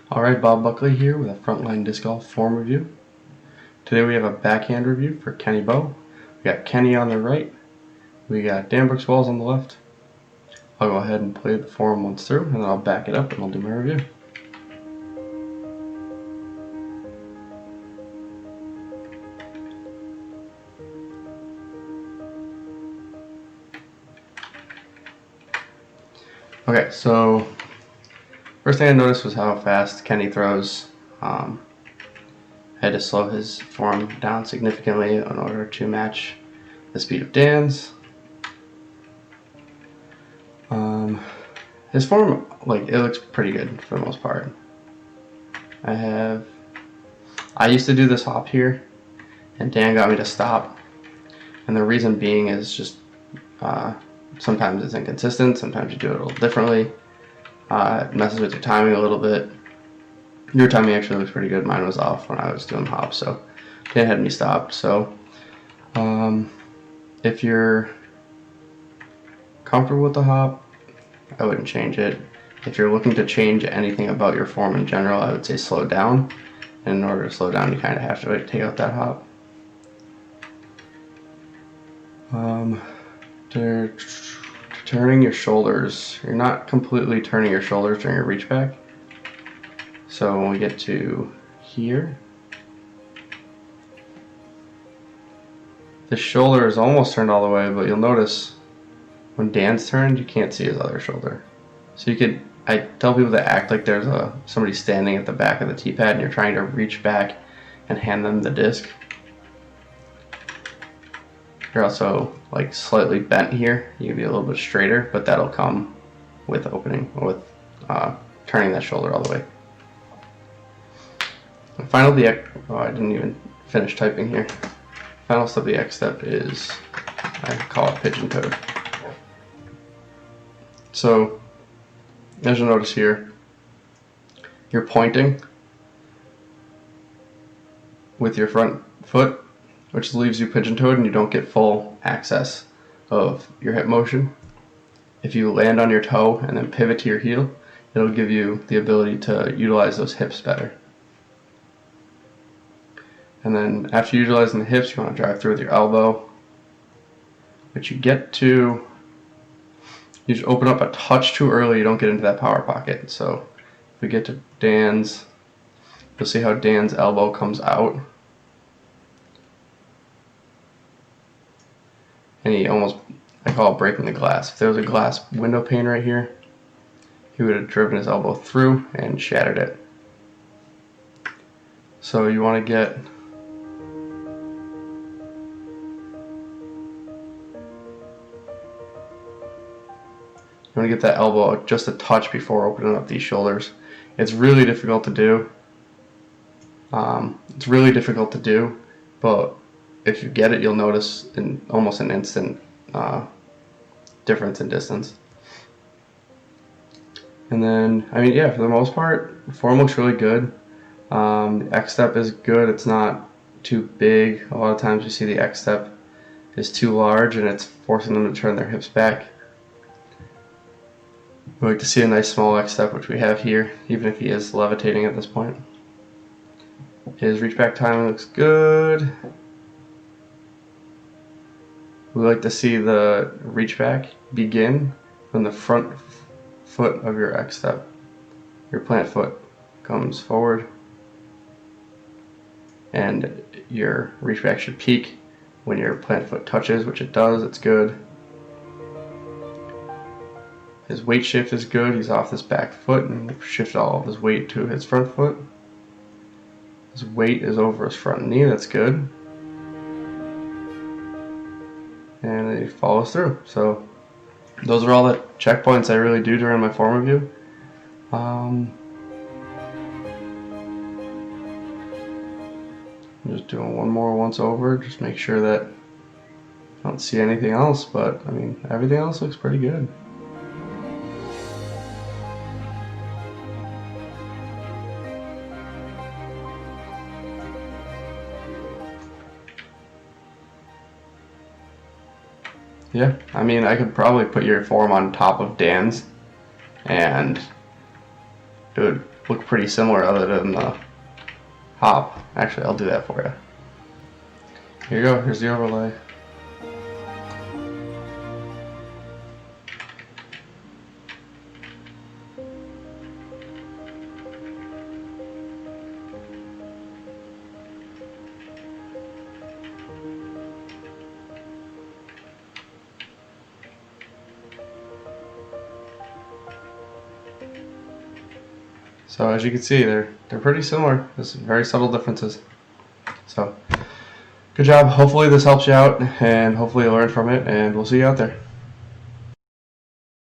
Alright, Bob Buckley here with a Frontline Disc Golf form review. Today we have a backhand review for KBo. We got Kenny on the right, we got Dan Brooks Walls on the left. I'll go ahead and play the form once through, and then I'll back it up and I'll do my review. Okay, so first thing I noticed was how fast Kenny throws. I had to slow his form down significantly in order to match the speed of Dan's. His form, it looks pretty good for the most part. I used to do this hop here, and Dan got me to stop. And the reason being is just sometimes it's inconsistent, sometimes you do it a little differently. It messes with your timing a little bit. Your timing actually looks pretty good. Mine was off when I was doing the hop, so Dan had me stopped. So if you're comfortable with the hop, I wouldn't change it. If you're looking to change anything about your form in general, I would say slow down. And in order to slow down, you kind of have to take out that hop. Turning your shoulders, you're not completely turning your shoulders during your reach back. So when we get to here, the shoulder is almost turned all the way, but you'll notice when Dan's turned, you can't see his other shoulder. So I tell people to act like there's somebody standing at the back of the tee pad and you're trying to reach back and hand them the disc. You're also slightly bent here. You can be a little bit straighter, but that'll come with turning that shoulder all the way. And finally, I didn't even finish typing here. Final step of the X step is, I call it pigeon toed. So, as you'll notice here, you're pointing with your front foot, which leaves you pigeon-toed and you don't get full access of your hip motion. If you land on your toe and then pivot to your heel, it'll give you the ability to utilize those hips better. And then after utilizing the hips, you want to drive through with your elbow, which you just open up a touch too early, you don't get into that power pocket. So if we get to Dan's, you'll see how Dan's elbow comes out. And I call it breaking the glass. If there was a glass window pane right here, he would have driven his elbow through and shattered it. So you want to get that elbow just a touch before opening up these shoulders. It's really difficult to do. But if you get it, you'll notice in almost an instant difference in distance. And then, for the most part, the form looks really good. The X step is good. It's not too big. A lot of times you see the X step is too large and it's forcing them to turn their hips back. We like to see a nice small X step, which we have here, even if he is levitating at this point. His reach back timing looks good. We like to see the reach back begin when the front foot of your X step, your plant foot, comes forward, and your reach back should peak when your plant foot touches, which it does. It's good. His weight shift is good. He's off this back foot and shift all of his weight to his front foot. His weight is over his front knee. That's good. And he follows through. So those are all the checkpoints I really do during my form review. I'm just doing one more once over, just make sure that I don't see anything else, but everything else looks pretty good. Yeah, I could probably put your form on top of Dan's and it would look pretty similar other than the hop. Actually, I'll do that for you. Here you go, here's the overlay. So as you can see, they're pretty similar. There's very subtle differences. So good job. Hopefully this helps you out, and hopefully you'll learn from it, and we'll see you out there.